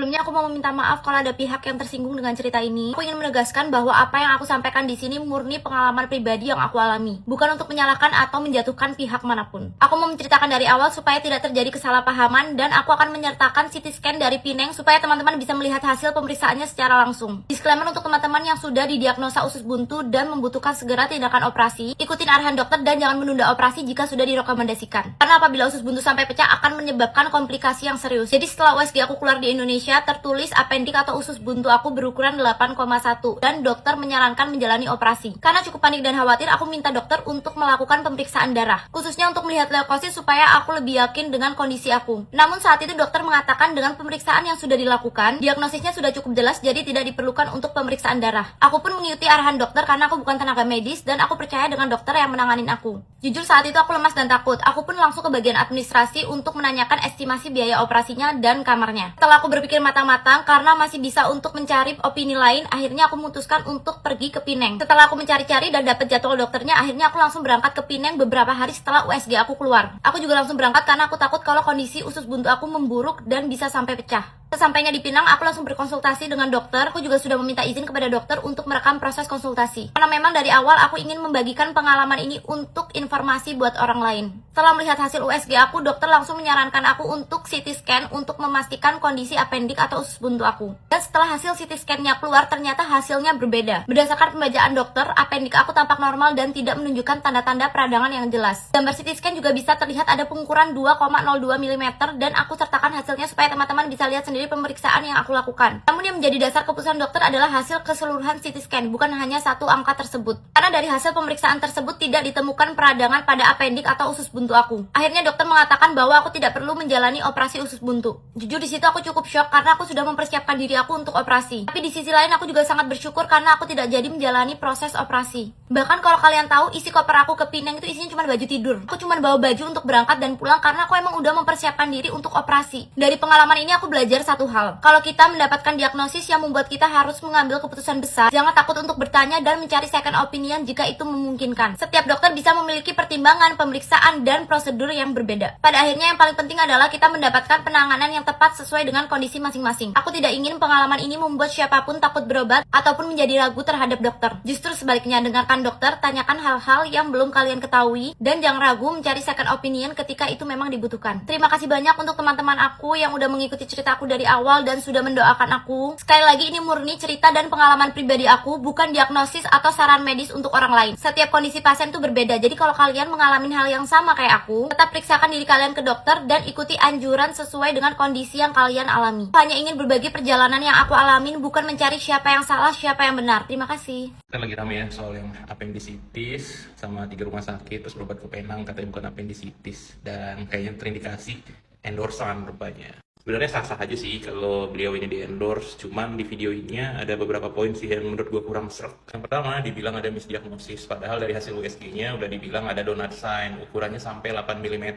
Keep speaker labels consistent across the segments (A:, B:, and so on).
A: Sebelumnya aku mau meminta maaf kalau ada pihak yang tersinggung dengan cerita ini. Aku ingin menegaskan bahwa apa yang aku sampaikan di sini murni pengalaman pribadi yang aku alami, bukan untuk menyalahkan atau menjatuhkan pihak manapun. Aku mau menceritakan dari awal supaya tidak terjadi kesalahpahaman, dan aku akan menyertakan CT scan dari Pineng supaya teman-teman bisa melihat hasil pemeriksaannya secara langsung. Disclaimer untuk teman-teman yang sudah didiagnosa usus buntu dan membutuhkan segera tindakan operasi, ikutin arahan dokter dan jangan menunda operasi jika sudah direkomendasikan. Karena apabila usus buntu sampai pecah akan menyebabkan komplikasi yang serius. Jadi setelah USG aku keluar di Indonesia, tertulis apendik atau usus buntu aku berukuran 8,1 dan dokter menyarankan menjalani operasi. Karena cukup panik dan khawatir, aku minta dokter untuk melakukan pemeriksaan darah, khususnya untuk melihat leukosit supaya aku lebih yakin dengan kondisi aku. Namun saat itu dokter mengatakan dengan pemeriksaan yang sudah dilakukan, diagnosisnya sudah cukup jelas, jadi tidak diperlukan untuk pemeriksaan darah. Aku pun mengikuti arahan dokter karena aku bukan tenaga medis dan aku percaya dengan dokter yang menanganin aku. Jujur saat itu aku lemas dan takut. Aku pun langsung ke bagian administrasi untuk menanyakan estimasi biaya operasinya dan kamarnya. Setelah aku berpikir matang-matang karena masih bisa untuk mencari opini lain, akhirnya aku memutuskan untuk pergi ke Pineng. Setelah aku mencari-cari dan dapat jadwal dokternya, akhirnya aku langsung berangkat ke Pineng beberapa hari setelah USG aku keluar. Aku juga langsung berangkat karena aku takut kalau kondisi usus buntu aku memburuk dan bisa sampai pecah. Sesampainya di Pinang, aku langsung berkonsultasi dengan dokter. Aku juga sudah meminta izin kepada dokter untuk merekam proses konsultasi. Karena memang dari awal aku ingin membagikan pengalaman ini untuk informasi buat orang lain. Setelah melihat hasil USG aku, dokter langsung menyarankan aku untuk CT scan untuk memastikan kondisi apendik atau usus buntu aku. Dan setelah hasil CT scan-nya keluar, ternyata hasilnya berbeda. Berdasarkan pembacaan dokter, apendik aku tampak normal dan tidak menunjukkan tanda-tanda peradangan yang jelas. Gambar CT scan juga bisa terlihat ada pengukuran 2,02 mm dan aku sertakan hasilnya supaya teman-teman bisa lihat sendiri pemeriksaan yang aku lakukan. Namun yang menjadi dasar keputusan dokter adalah hasil keseluruhan CT scan, bukan hanya satu angka tersebut. Karena dari hasil pemeriksaan tersebut tidak ditemukan peradangan pada apendik atau usus buntu aku. Akhirnya dokter mengatakan bahwa aku tidak perlu menjalani operasi usus buntu. Jujur di situ aku cukup shock karena aku sudah mempersiapkan diri aku untuk operasi. Tapi di sisi lain aku juga sangat bersyukur karena aku tidak jadi menjalani proses operasi. Bahkan kalau kalian tahu, isi koper aku ke Pineng itu isinya cuma baju tidur. Aku cuma bawa baju untuk berangkat dan pulang karena aku emang udah mempersiapkan diri untuk operasi. Dari pengalaman ini aku belajar satu hal. Kalau kita mendapatkan diagnosis yang membuat kita harus mengambil keputusan besar, jangan takut untuk bertanya dan mencari second opinion jika itu memungkinkan. Setiap dokter bisa memiliki pertimbangan, pemeriksaan, dan prosedur yang berbeda. Pada akhirnya yang paling penting adalah kita mendapatkan penanganan yang tepat sesuai dengan kondisi masing-masing. Aku tidak ingin pengalaman ini membuat siapapun takut berobat ataupun menjadi ragu terhadap dokter. Justru sebaliknya, dengarkan dokter, tanyakan hal-hal yang belum kalian ketahui, dan jangan ragu mencari second opinion ketika itu memang dibutuhkan. Terima kasih banyak untuk teman-teman aku yang udah mengikuti cerita aku dari awal dan sudah mendoakan aku. Sekali lagi, ini murni cerita dan pengalaman pribadi aku, bukan diagnosis atau saran medis untuk orang lain. Setiap kondisi pasien itu berbeda, jadi kalau kalian mengalami hal yang sama kayak aku, tetap periksakan diri kalian ke dokter dan ikuti anjuran sesuai dengan kondisi yang kalian alami. Aku hanya ingin berbagi perjalanan yang aku alamin, bukan mencari siapa yang salah, siapa yang benar. Terima kasih.
B: Kita lagi rame ya soal yang appendicitis sama 3 rumah sakit terus berobat ke Penang katanya bukan appendicitis dan kayaknya terindikasi endorsan rupanya. Sebenarnya sah-sah aja sih kalau beliau ini di endorse, cuman di videonya ada beberapa poin sih yang menurut gue kurang srek. Yang pertama dibilang ada misdiagnosis, padahal dari hasil USG-nya udah dibilang ada donut sign, ukurannya sampai 8 mm,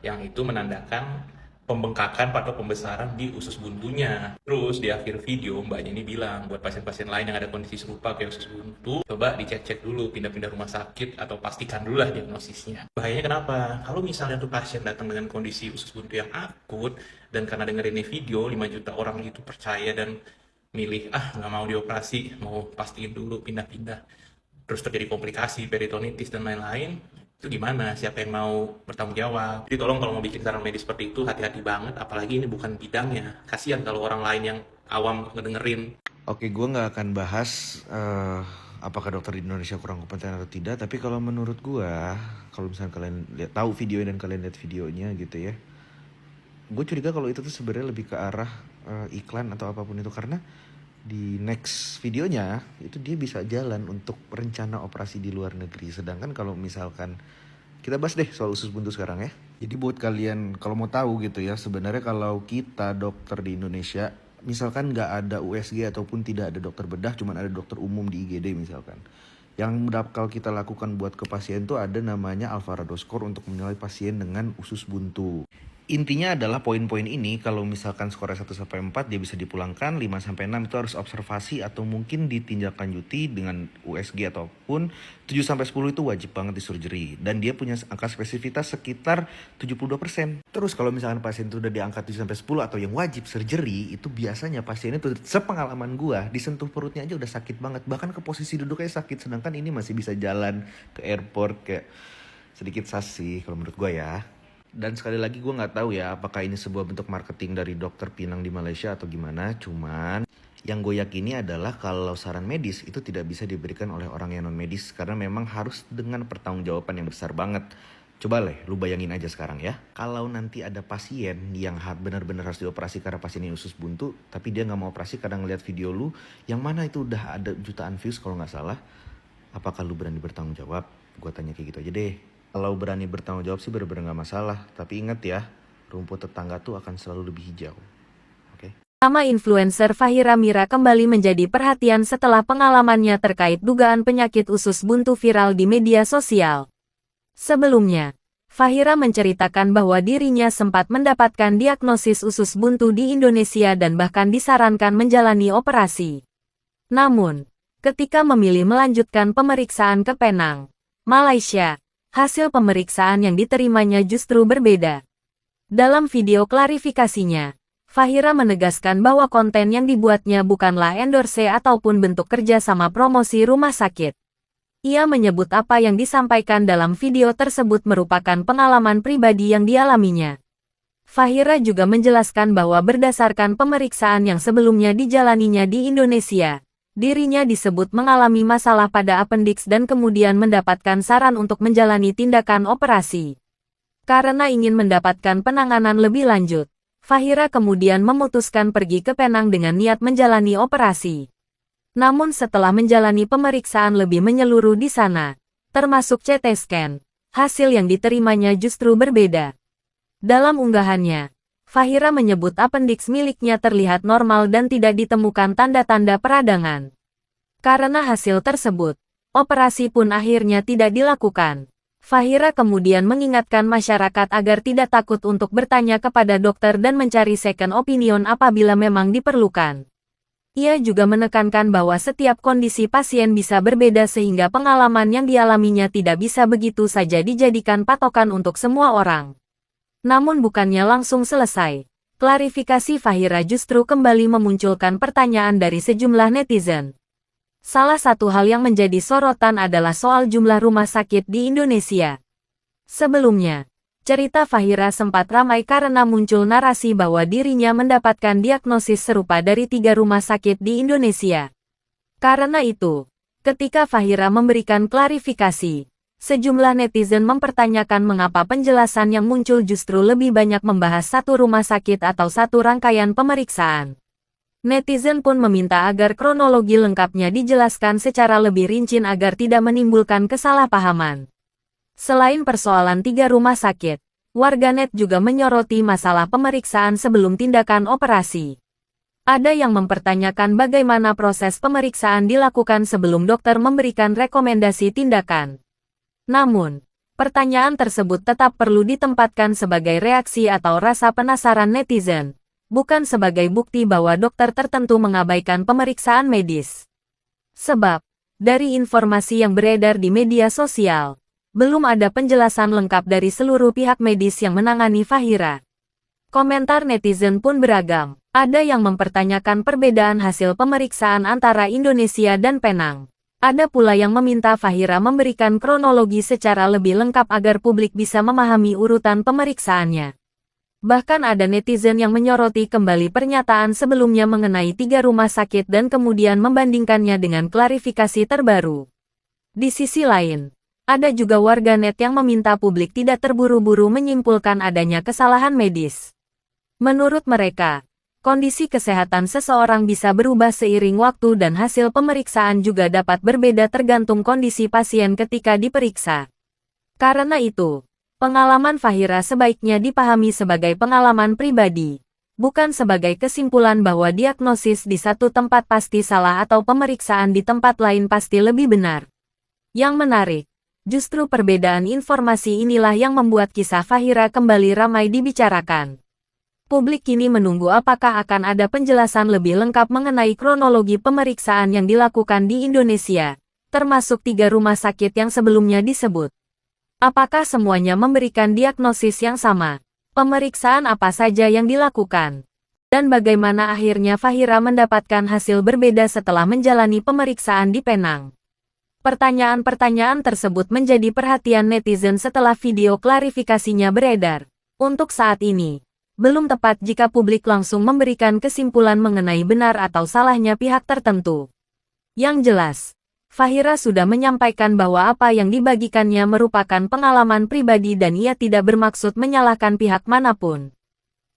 B: yang itu menandakan pembengkakan atau pembesaran di usus buntunya. Terus di akhir video mbaknya ini bilang buat pasien-pasien lain yang ada kondisi serupa kayak usus buntu, coba dicek-cek dulu, pindah-pindah rumah sakit atau pastikan dulu lah diagnosisnya. Bahayanya kenapa? Kalau misalnya tuh pasien datang dengan kondisi usus buntu yang akut dan karena dengerin ini video 5 juta orang itu percaya dan milih nggak mau dioperasi, mau pastiin dulu pindah-pindah, terus terjadi komplikasi peritonitis dan lain-lain, itu gimana? Siapa yang mau bertanggung jawab? Jadi tolong kalau mau bikin saran medis seperti itu hati-hati banget, apalagi ini bukan bidangnya. Kasihan kalau orang lain yang awam ngedengerin.
C: Oke, gue nggak akan bahas apakah dokter di Indonesia kurang kompeten atau tidak. Tapi kalau menurut gue, kalau misalnya kalian tahu video dan kalian lihat videonya gitu ya, gue curiga kalau itu tuh sebenarnya lebih ke arah iklan atau apapun itu, karena di next videonya itu dia bisa jalan untuk rencana operasi di luar negeri. Sedangkan kalau misalkan kita bahas deh soal usus buntu sekarang ya. Jadi buat kalian kalau mau tahu gitu ya, sebenarnya kalau kita dokter di Indonesia misalkan nggak ada USG ataupun tidak ada dokter bedah, cuman ada dokter umum di IGD misalkan, yang bakal kita lakukan buat ke pasien tuh ada namanya Alvarado score untuk menilai pasien dengan usus buntu. Intinya adalah poin-poin ini kalau misalkan skornya 1-4 dia bisa dipulangkan, 5-6 itu harus observasi atau mungkin ditindaklanjuti dengan USG ataupun 7-10 itu wajib banget di surgery dan dia punya angka spesifitas sekitar 72%. Terus kalau misalkan pasien itu udah di angka 7-10 atau yang wajib surgery itu biasanya pasien itu sepengalaman gua disentuh perutnya aja udah sakit banget, bahkan ke posisi duduknya sakit, sedangkan ini masih bisa jalan ke airport kayak sedikit sas sih kalau menurut gua ya. Dan sekali lagi gue nggak tahu ya apakah ini sebuah bentuk marketing dari dokter Pinang di Malaysia atau gimana. Cuman yang gue yakini adalah kalau saran medis itu tidak bisa diberikan oleh orang yang non medis karena memang harus dengan pertanggungjawaban yang besar banget. Coba lu bayangin aja sekarang ya. Kalau nanti ada pasien yang benar-benar harus dioperasi karena pasiennya usus buntu, tapi dia nggak mau operasi karena ngeliat video lu, yang mana itu udah ada jutaan views kalau nggak salah. Apakah lu berani bertanggung jawab? Gue tanya kayak gitu aja deh. Kalau berani bertanggung jawab sih bener-bener gak masalah. Tapi ingat ya, rumput tetangga tuh akan selalu lebih hijau. Oke?
D: Nama influencer Fahira Mira kembali menjadi perhatian setelah pengalamannya terkait dugaan penyakit usus buntu viral di media sosial. Sebelumnya, Fahira menceritakan bahwa dirinya sempat mendapatkan diagnosis usus buntu di Indonesia dan bahkan disarankan menjalani operasi. Namun, ketika memilih melanjutkan pemeriksaan ke Penang, Malaysia, hasil pemeriksaan yang diterimanya justru berbeda. Dalam video klarifikasinya, Fahira menegaskan bahwa konten yang dibuatnya bukanlah endorse ataupun bentuk kerja sama promosi rumah sakit. Ia menyebut apa yang disampaikan dalam video tersebut merupakan pengalaman pribadi yang dialaminya. Fahira juga menjelaskan bahwa berdasarkan pemeriksaan yang sebelumnya dijalaninya di Indonesia, dirinya disebut mengalami masalah pada appendix dan kemudian mendapatkan saran untuk menjalani tindakan operasi. Karena ingin mendapatkan penanganan lebih lanjut, Fahira kemudian memutuskan pergi ke Penang dengan niat menjalani operasi. Namun setelah menjalani pemeriksaan lebih menyeluruh di sana, termasuk CT scan, hasil yang diterimanya justru berbeda. Dalam unggahannya, Fahira menyebut appendix miliknya terlihat normal dan tidak ditemukan tanda-tanda peradangan. Karena hasil tersebut, operasi pun akhirnya tidak dilakukan. Fahira kemudian mengingatkan masyarakat agar tidak takut untuk bertanya kepada dokter dan mencari second opinion apabila memang diperlukan. Ia juga menekankan bahwa setiap kondisi pasien bisa berbeda sehingga pengalaman yang dialaminya tidak bisa begitu saja dijadikan patokan untuk semua orang. Namun bukannya langsung selesai, klarifikasi Fahira justru kembali memunculkan pertanyaan dari sejumlah netizen. Salah satu hal yang menjadi sorotan adalah soal jumlah rumah sakit di Indonesia. Sebelumnya, cerita Fahira sempat ramai karena muncul narasi bahwa dirinya mendapatkan diagnosis serupa dari 3 rumah sakit di Indonesia. Karena itu, ketika Fahira memberikan klarifikasi, sejumlah netizen mempertanyakan mengapa penjelasan yang muncul justru lebih banyak membahas satu rumah sakit atau satu rangkaian pemeriksaan. Netizen pun meminta agar kronologi lengkapnya dijelaskan secara lebih rinci agar tidak menimbulkan kesalahpahaman. Selain persoalan 3 rumah sakit, warganet juga menyoroti masalah pemeriksaan sebelum tindakan operasi. Ada yang mempertanyakan bagaimana proses pemeriksaan dilakukan sebelum dokter memberikan rekomendasi tindakan. Namun, pertanyaan tersebut tetap perlu ditempatkan sebagai reaksi atau rasa penasaran netizen, bukan sebagai bukti bahwa dokter tertentu mengabaikan pemeriksaan medis. Sebab, dari informasi yang beredar di media sosial, belum ada penjelasan lengkap dari seluruh pihak medis yang menangani Fahira. Komentar netizen pun beragam, ada yang mempertanyakan perbedaan hasil pemeriksaan antara Indonesia dan Penang. Ada pula yang meminta Fahira memberikan kronologi secara lebih lengkap agar publik bisa memahami urutan pemeriksaannya. Bahkan ada netizen yang menyoroti kembali pernyataan sebelumnya mengenai 3 rumah sakit dan kemudian membandingkannya dengan klarifikasi terbaru. Di sisi lain, ada juga warganet yang meminta publik tidak terburu-buru menyimpulkan adanya kesalahan medis. Menurut mereka, kondisi kesehatan seseorang bisa berubah seiring waktu dan hasil pemeriksaan juga dapat berbeda tergantung kondisi pasien ketika diperiksa. Karena itu, pengalaman Fahira sebaiknya dipahami sebagai pengalaman pribadi, bukan sebagai kesimpulan bahwa diagnosis di satu tempat pasti salah atau pemeriksaan di tempat lain pasti lebih benar. Yang menarik, Justru perbedaan informasi inilah yang membuat kisah Fahira kembali ramai dibicarakan. Publik kini menunggu apakah akan ada penjelasan lebih lengkap mengenai kronologi pemeriksaan yang dilakukan di Indonesia, termasuk 3 rumah sakit yang sebelumnya disebut. Apakah semuanya memberikan diagnosis yang sama? Pemeriksaan apa saja yang dilakukan? Dan bagaimana akhirnya Fahira mendapatkan hasil berbeda setelah menjalani pemeriksaan di Penang? Pertanyaan-pertanyaan tersebut menjadi perhatian netizen setelah video klarifikasinya beredar. Untuk saat ini, belum tepat jika publik langsung memberikan kesimpulan mengenai benar atau salahnya pihak tertentu. Yang jelas, Fahira sudah menyampaikan bahwa apa yang dibagikannya merupakan pengalaman pribadi dan ia tidak bermaksud menyalahkan pihak manapun.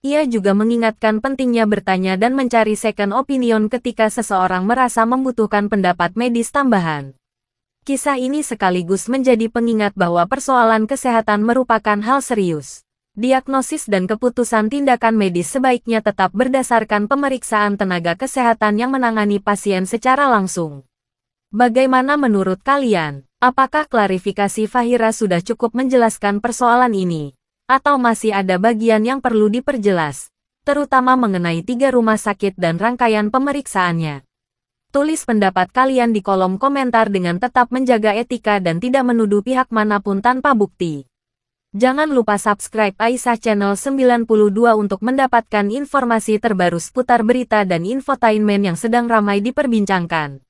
D: Ia juga mengingatkan pentingnya bertanya dan mencari second opinion ketika seseorang merasa membutuhkan pendapat medis tambahan. Kisah ini sekaligus menjadi pengingat bahwa persoalan kesehatan merupakan hal serius. Diagnosis dan keputusan tindakan medis sebaiknya tetap berdasarkan pemeriksaan tenaga kesehatan yang menangani pasien secara langsung. Bagaimana menurut kalian? Apakah klarifikasi Fahira sudah cukup menjelaskan persoalan ini? Atau masih ada bagian yang perlu diperjelas, terutama mengenai 3 rumah sakit dan rangkaian pemeriksaannya? Tulis pendapat kalian di kolom komentar dengan tetap menjaga etika dan tidak menuduh pihak manapun tanpa bukti. Jangan lupa subscribe Aisyah Channel 92 untuk mendapatkan informasi terbaru seputar berita dan infotainment yang sedang ramai diperbincangkan.